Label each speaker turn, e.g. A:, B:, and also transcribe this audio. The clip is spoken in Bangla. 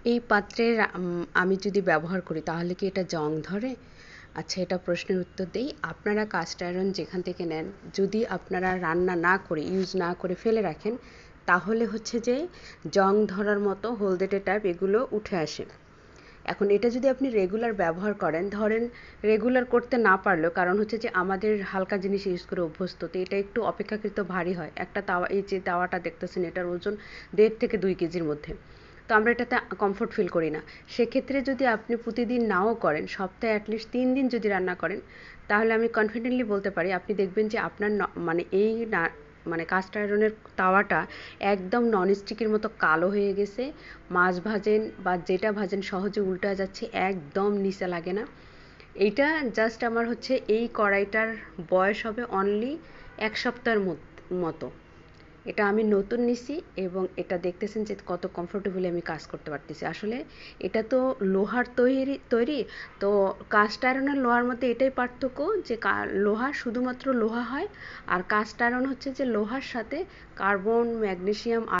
A: এই পাত্রের আমি যদি ব্যবহার করি তাহলে কি এটা জং ধরে? আচ্ছা, এটা প্রশ্নের উত্তর দেই। আপনারা কাস্ট আয়রন যেখান থেকে নেন, যদি আপনারা রান্না না করে ইউজ না করে ফেলে রাখেন, তাহলে হচ্ছে যে জং ধরার মতো হলদেটে টাইপ এগুলো উঠে আসে। এখন এটা যদি আপনি রেগুলার ব্যবহার করেন, ধরেন রেগুলার করতে না পারলেও, কারণ হচ্ছে যে আমাদের হালকা জিনিস ইউজ করে অভ্যস্ত, তো এটা একটু অপেক্ষাকৃত ভারী হয়। একটা তাওয়া, এই যে তাওয়াটা দেখতেছেন, এটার ওজন 1.5 থেকে 2 কেজির মধ্যে। তো আমরা এটাতে কমফোর্ট ফিল করি না। সেক্ষেত্রে যদি আপনি প্রতিদিন নাও করেন, সপ্তাহে অ্যাটলিস্ট 3 দিন যদি রান্না করেন, তাহলে আমি কনফিডেন্টলি বলতে পারি আপনি দেখবেন যে আপনার মানে এই না মানে কাস্ট আয়রনের তাওয়াটা একদম ননস্টিকের মতো কালো হয়ে গেছে। মাছ ভাজেন বা যেটা ভাজেন সহজে উল্টা যাচ্ছে, একদম নিচে লাগে না। এইটা জাস্ট আমার হচ্ছে এই কড়াইটার বয়স হবে অনলি 1 সপ্তাহের মতো। এটা আমি নতুন নিছি এবং এটা দেখতেছেন যে কত কমফোর্টেবলি আমি কাজ করতে পারতেছি। আসলে এটা তো লোহার তৈরি, তো কাস্ট আয়রন আর লোহার মধ্যে এটাই পার্থক্য যে লোহা শুধুমাত্র লোহা হয়, আর কাস্ট আয়রন হচ্ছে যে লোহার সাথে কার্বন, ম্যাগনেসিয়াম